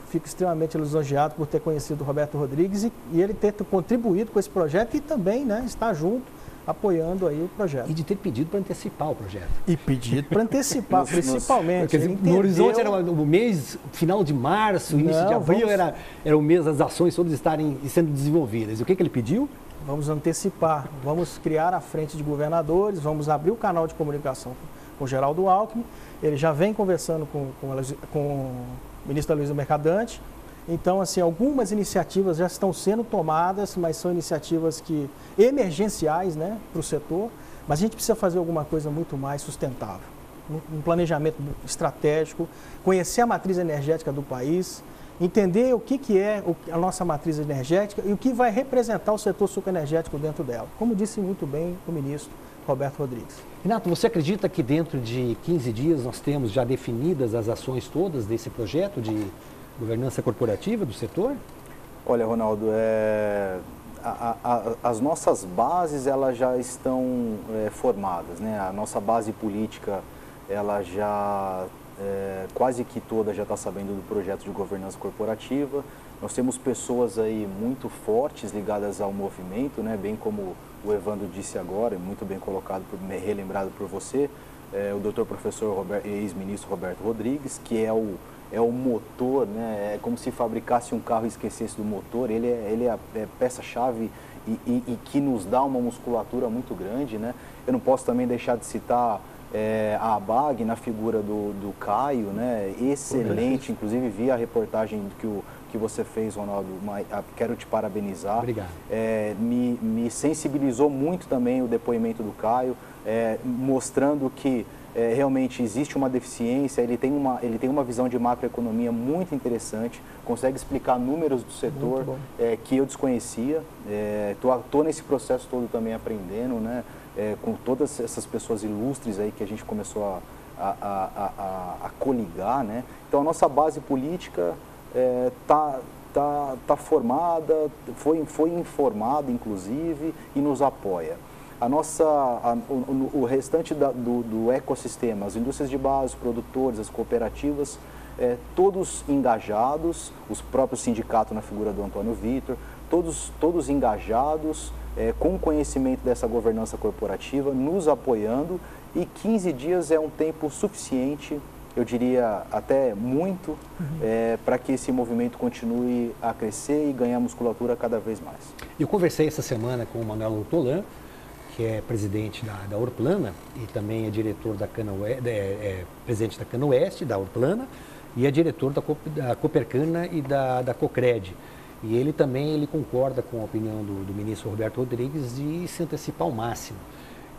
fico extremamente lisonjeado por ter conhecido o Roberto Rodrigues e ele ter contribuído com esse projeto e também, né, estar junto, apoiando aí o projeto. E de ter pedido para antecipar o projeto. E pedido para antecipar, principalmente. Quer dizer, no horizonte era o mês, final de março, início de abril, era o mês das ações todas estarem sendo desenvolvidas. E o que ele pediu? Vamos antecipar, vamos criar a frente de governadores, vamos abrir o canal de comunicação com o Geraldo Alckmin. Ele já vem conversando com o ministro Luiza Mercadante. Então, assim, algumas iniciativas já estão sendo tomadas, mas são iniciativas emergenciais, né, para o setor. Mas a gente precisa fazer alguma coisa muito mais sustentável. Um planejamento estratégico, conhecer a matriz energética do país, entender o que é a nossa matriz energética e o que vai representar o setor sucoenergético dentro dela. Como disse muito bem o ministro Roberto Rodrigues. Renato, você acredita que dentro de 15 dias nós temos já definidas as ações todas desse projeto de governança corporativa do setor? Olha, Ronaldo, as nossas bases elas já estão formadas, né? A nossa base política ela já quase que toda já está sabendo do projeto de governança corporativa. Nós temos pessoas aí muito fortes ligadas ao movimento, né? Bem como o Evandro disse agora, muito bem colocado, relembrado por você, o doutor professor ex-ministro Roberto Rodrigues, que é o motor, né? É como se fabricasse um carro e esquecesse do motor. Ele é a peça-chave e que nos dá uma musculatura muito grande, né? Eu não posso também deixar de citar a ABAG na figura do Caio, né? Excelente, inclusive vi a reportagem que você fez, Ronaldo, quero te parabenizar. Obrigado. Me sensibilizou muito também o depoimento do Caio, mostrando que realmente existe uma deficiência, ele tem uma visão de macroeconomia muito interessante, consegue explicar números do setor que eu desconhecia. Estou nesse processo todo também aprendendo, né? Com todas essas pessoas ilustres aí que a gente começou a coligar, né? Então a nossa base política tá formada, foi informada inclusive e nos apoia. O restante do ecossistema, as indústrias de base, os produtores, as cooperativas, todos engajados, os próprios sindicatos na figura do Antônio Vitor, todos engajados, com conhecimento dessa governança corporativa, nos apoiando, e 15 dias é um tempo suficiente, eu diria até muito, para que esse movimento continue a crescer e ganhar musculatura cada vez mais. Eu conversei essa semana com o Manuel Hortolã, que é presidente da Orplana e também é diretor da presidente da Cana Oeste, da Orplana, e é diretor da Copercana e da Cocred. E ele também concorda com a opinião do ministro Roberto Rodrigues de se antecipar ao máximo.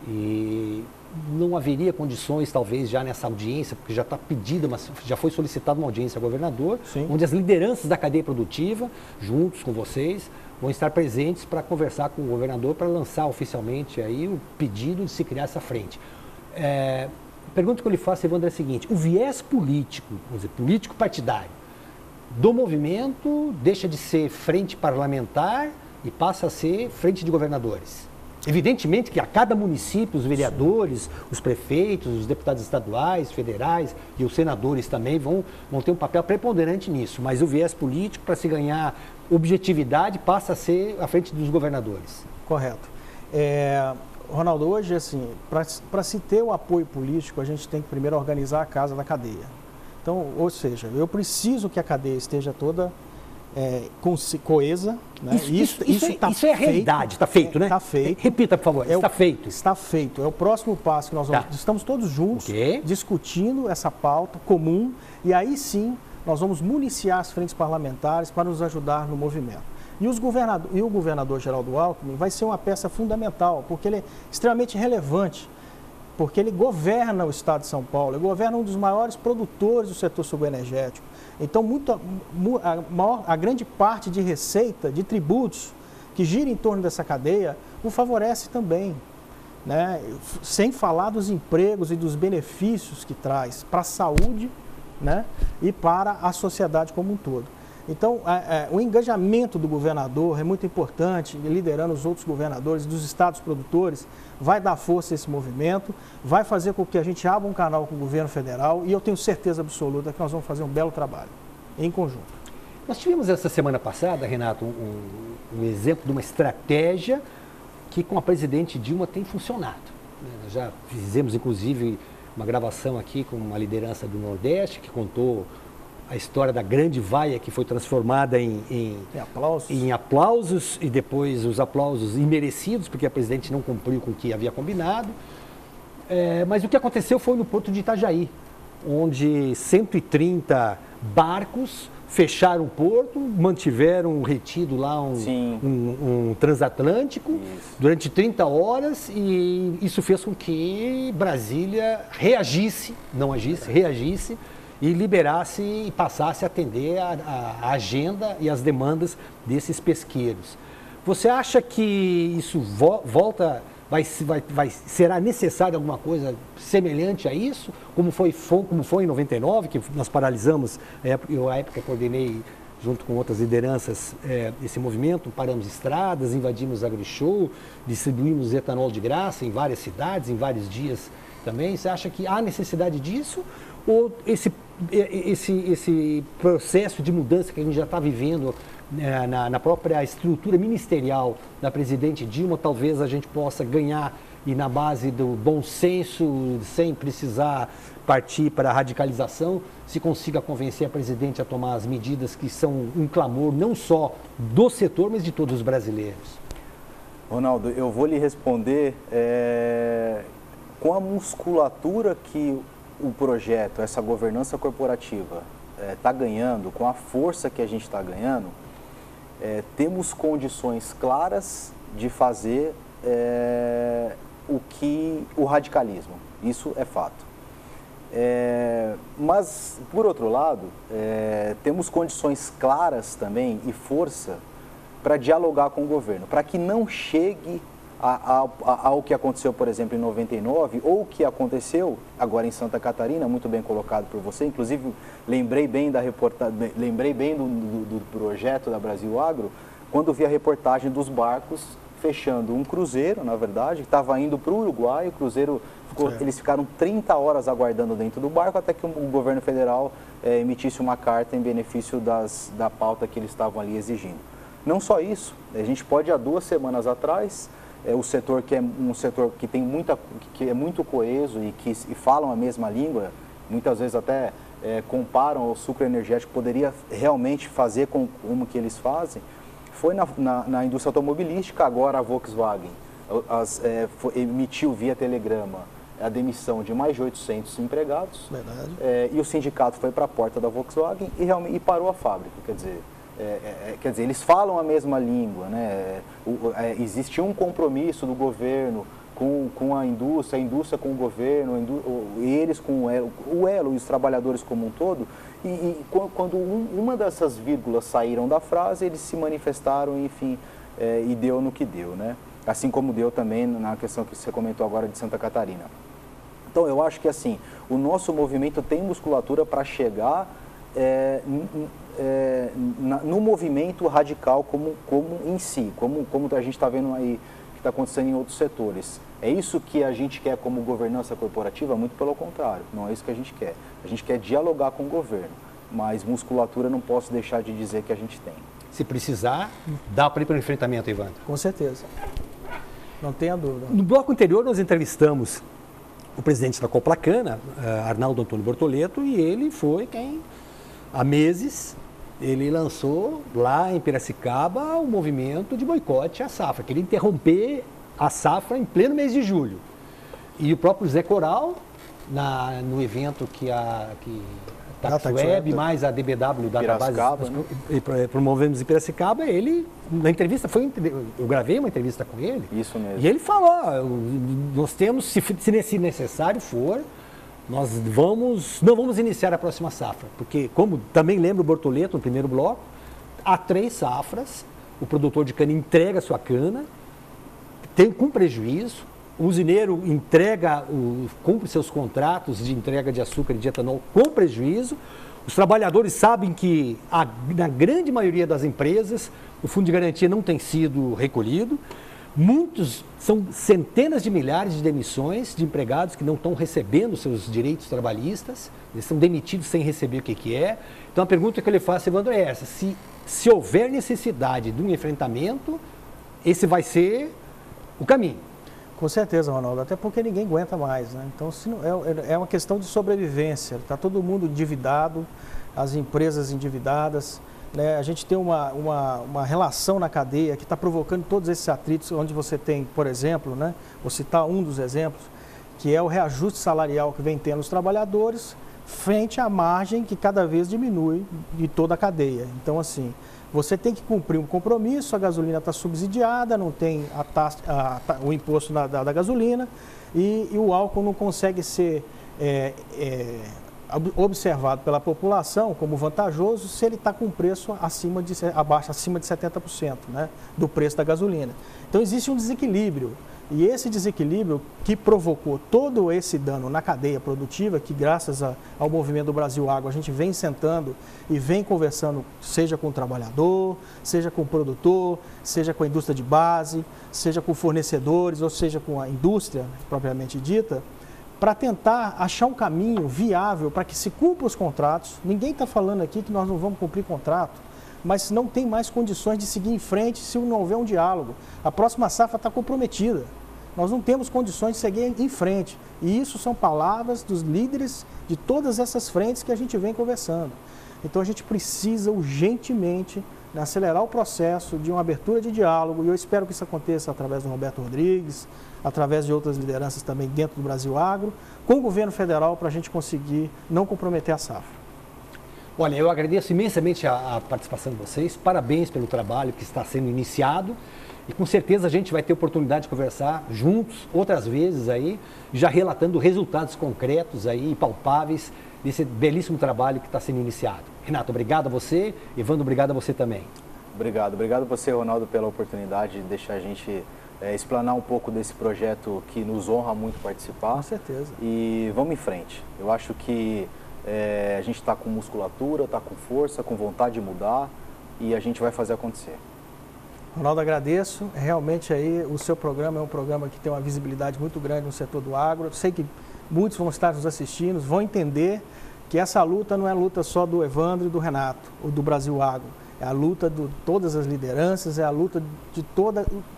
E não haveria condições, talvez, já nessa audiência, porque já está pedida, mas já foi solicitada uma audiência ao governador, sim, onde as lideranças da cadeia produtiva, juntos com vocês, vão estar presentes para conversar com o governador, para lançar oficialmente aí o pedido de se criar essa frente. A pergunta que eu lhe faço, Evandro, é a seguinte: o viés político, vamos dizer, político partidário, do movimento deixa de ser frente parlamentar e passa a ser frente de governadores. Evidentemente que a cada município, os vereadores, sim, os prefeitos, os deputados estaduais, federais e os senadores também vão ter um papel preponderante nisso, mas o viés político, para se ganhar objetividade, passa a ser à frente dos governadores. Correto. Ronaldo, hoje, assim, para se ter o apoio político, a gente tem que primeiro organizar a casa da cadeia. Então, ou seja, eu preciso que a cadeia esteja toda coesa. Né? Isso é a realidade, está feito, né? Está feito. Repita, por favor, está feito. Está feito. É o próximo passo que nós estamos todos juntos discutindo essa pauta comum e aí sim nós vamos municiar as frentes parlamentares para nos ajudar no movimento. E o governador Geraldo Alckmin vai ser uma peça fundamental, porque ele é extremamente relevante, porque ele governa o estado de São Paulo, ele governa um dos maiores produtores do setor subenergético. Então, a grande parte de receita, de tributos, que gira em torno dessa cadeia, o favorece também. Né? Sem falar dos empregos e dos benefícios que traz para a saúde, né? E para a sociedade como um todo. Então, o engajamento do governador é muito importante, liderando os outros governadores dos estados produtores, vai dar força a esse movimento, vai fazer com que a gente abra um canal com o governo federal e eu tenho certeza absoluta que nós vamos fazer um belo trabalho, em conjunto. Nós tivemos essa semana passada, Renato, um exemplo de uma estratégia que com a presidente Dilma tem funcionado. Nós já fizemos, inclusive, uma gravação aqui com uma liderança do Nordeste que contou a história da grande vaia que foi transformada em aplausos e depois os aplausos imerecidos, porque a presidente não cumpriu com o que havia combinado. Mas o que aconteceu foi no porto de Itajaí, onde 130 barcos fecharam o porto, mantiveram retido lá um transatlântico durante 30 horas e isso fez com que Brasília reagisse e liberasse e passasse a atender a agenda e as demandas desses pesqueiros. Você acha que isso será necessário alguma coisa semelhante a isso? Como foi em 99, que nós paralisamos, eu à época coordenei junto com outras lideranças esse movimento, paramos estradas, invadimos agrishow, distribuímos etanol de graça em várias cidades, em vários dias também. Você acha que há necessidade disso? Ou esse processo de mudança que a gente já está vivendo na própria estrutura ministerial da presidente Dilma, talvez a gente possa ganhar e na base do bom senso, sem precisar partir para a radicalização, se consiga convencer a presidente a tomar as medidas que são um clamor não só do setor, mas de todos os brasileiros? Ronaldo, eu vou lhe responder com a musculatura que o projeto, essa governança corporativa está ganhando, com a força que a gente está ganhando, temos condições claras de fazer o radicalismo. Isso é fato. Mas, por outro lado, temos condições claras também e força para dialogar com o governo, para que não chegue ao que aconteceu, por exemplo, em 99, ou o que aconteceu agora em Santa Catarina, muito bem colocado por você. Inclusive, lembrei bem do projeto da Brasil Agro, quando vi a reportagem dos barcos fechando um cruzeiro, na verdade, que estava indo para o Uruguai. O cruzeiro, eles ficaram 30 horas aguardando dentro do barco, até que o governo federal emitisse uma carta em benefício da pauta que eles estavam ali exigindo. Não só isso, a gente pode, há 2 semanas atrás, o setor que é um setor que tem que é muito coeso e falam a mesma língua, muitas vezes até comparam ao sucro energético, poderia realmente fazer como que eles fazem, foi na indústria automobilística. Agora a Volkswagen emitiu via telegrama a demissão de mais de 800 empregados. Verdade. E o sindicato foi para a porta da Volkswagen e parou a fábrica, quer dizer, eles falam a mesma língua, né? Existe um compromisso do governo com a indústria com o governo, eles com o elo e os trabalhadores como um todo. E quando uma dessas vírgulas saíram da frase, eles se manifestaram, enfim, e deu no que deu, né? Assim como deu também na questão que você comentou agora de Santa Catarina. Então, eu acho que assim, o nosso movimento tem musculatura para chegar no movimento radical como em si, como a gente está vendo aí que está acontecendo em outros setores. É isso que a gente quer como governança corporativa? Muito pelo contrário, não é isso que a gente quer. A gente quer dialogar com o governo, mas musculatura não posso deixar de dizer que a gente tem. Se precisar, dá para ir para o enfrentamento, Evandro? Com certeza, não tenha dúvida. No bloco anterior nós entrevistamos o presidente da Coplacana, Arnaldo Antônio Bortoleto, e ele foi quem há meses ele lançou lá em Piracicaba o movimento de boicote à safra, queria interromper a safra em pleno mês de julho. E o próprio Zé Coral, no evento que a TaxWeb mais a DBW da Piracicaba, né? promovemos em Piracicaba, ele, na entrevista, eu gravei uma entrevista com ele. Isso mesmo. E ele falou, nós temos, se necessário for, nós não vamos iniciar a próxima safra, porque, como também lembra o Bortoleto no primeiro bloco, há 3 safras, o produtor de cana entrega a sua cana, com prejuízo, o usineiro cumpre seus contratos de entrega de açúcar e de etanol com prejuízo. Os trabalhadores sabem que, na grande maioria das empresas, o fundo de garantia não tem sido recolhido. São centenas de milhares de demissões de empregados que não estão recebendo seus direitos trabalhistas, eles são demitidos sem receber o que é. Então a pergunta que eu lhe faço, Evandro, é essa: se houver necessidade de um enfrentamento, esse vai ser o caminho. Com certeza, Ronaldo, até porque ninguém aguenta mais, né? Então, é uma questão de sobrevivência, está todo mundo endividado, as empresas endividadas, né? A gente tem uma relação na cadeia que está provocando todos esses atritos, onde você tem, por exemplo, né? Vou citar um dos exemplos, que é o reajuste salarial que vem tendo os trabalhadores frente à margem que cada vez diminui de toda a cadeia. Então, assim, você tem que cumprir um compromisso, a gasolina está subsidiada, não tem o imposto da gasolina e o álcool não consegue ser observado pela população como vantajoso se ele está com preço acima de 70%, né, do preço da gasolina. Então existe um desequilíbrio. E esse desequilíbrio que provocou todo esse dano na cadeia produtiva, que graças ao movimento do Brasil Agro, a gente vem sentando e vem conversando, seja com o trabalhador, seja com o produtor, seja com a indústria de base, seja com fornecedores, ou seja com a indústria propriamente dita, para tentar achar um caminho viável para que se cumpra os contratos. Ninguém está falando aqui que nós não vamos cumprir contrato, mas não tem mais condições de seguir em frente se não houver um diálogo. A próxima safra está comprometida. Nós não temos condições de seguir em frente. E isso são palavras dos líderes de todas essas frentes que a gente vem conversando. Então a gente precisa urgentemente acelerar o processo de uma abertura de diálogo, e eu espero que isso aconteça através do Roberto Rodrigues, através de outras lideranças também dentro do Brasil Agro, com o governo federal, para a gente conseguir não comprometer a safra. Olha, eu agradeço imensamente a participação de vocês, parabéns pelo trabalho que está sendo iniciado e com certeza a gente vai ter oportunidade de conversar juntos outras vezes aí, já relatando resultados concretos aí e palpáveis desse belíssimo trabalho que está sendo iniciado. Renato, obrigado a você, Evandro, obrigado a você também. Obrigado a você, Ronaldo, pela oportunidade de deixar a gente explanar um pouco desse projeto que nos honra muito participar. Com certeza. E vamos em frente. Eu acho que a gente está com musculatura, está com força, com vontade de mudar e a gente vai fazer acontecer. Ronaldo, agradeço. Realmente aí o seu programa é um programa que tem uma visibilidade muito grande no setor do agro. Eu sei que muitos vão estar nos assistindo, vão entender que essa luta não é a luta só do Evandro e do Renato, ou do Brasil Agro. É a luta de todas as lideranças, é a luta de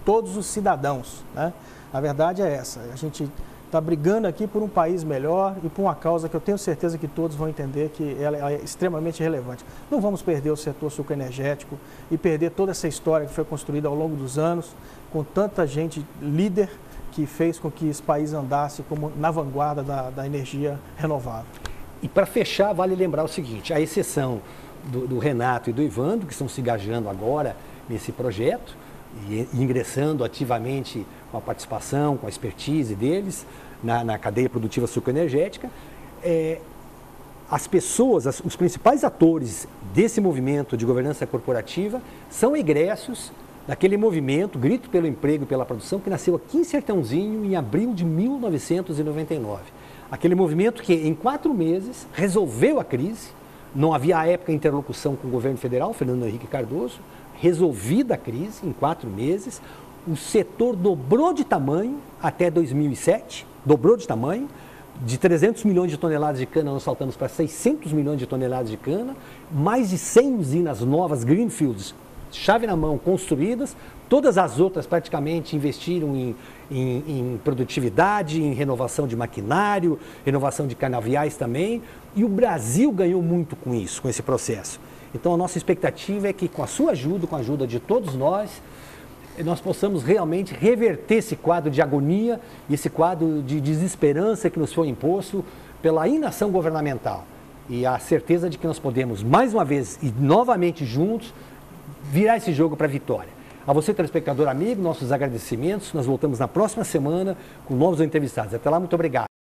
todos os cidadãos, né? A verdade é essa. A gente está brigando aqui por um país melhor e por uma causa que eu tenho certeza que todos vão entender que ela é extremamente relevante. Não vamos perder o setor sucroenergético e perder toda essa história que foi construída ao longo dos anos, com tanta gente líder que fez com que esse país andasse como na vanguarda da energia renovável. E para fechar, vale lembrar o seguinte, a exceção do Renato e do Evandro, que estão se engajando agora nesse projeto e ingressando ativamente com a participação, com a expertise deles na cadeia produtiva sucroenergética, as pessoas, os principais atores desse movimento de governança corporativa são egressos daquele movimento Grito pelo Emprego e pela Produção, que nasceu aqui em Sertãozinho em abril de 1999. Aquele movimento que em 4 meses resolveu a crise. Não havia à época interlocução com o governo federal, Fernando Henrique Cardoso, resolvida a crise em 4 meses, o setor dobrou de tamanho até 2007, dobrou de tamanho, de 300 milhões de toneladas de cana nós saltamos para 600 milhões de toneladas de cana, mais de 100 usinas novas, greenfields, chave na mão, construídas, todas as outras praticamente investiram em produtividade, em renovação de maquinário, renovação de canaviais também, e o Brasil ganhou muito com isso, com esse processo. Então a nossa expectativa é que com a sua ajuda, com a ajuda de todos nós possamos realmente reverter esse quadro de agonia e esse quadro de desesperança que nos foi imposto pela inação governamental. E a certeza de que nós podemos, mais uma vez e novamente juntos, virar esse jogo para a vitória. A você, telespectador amigo, nossos agradecimentos. Nós voltamos na próxima semana com novos entrevistados. Até lá, muito obrigado.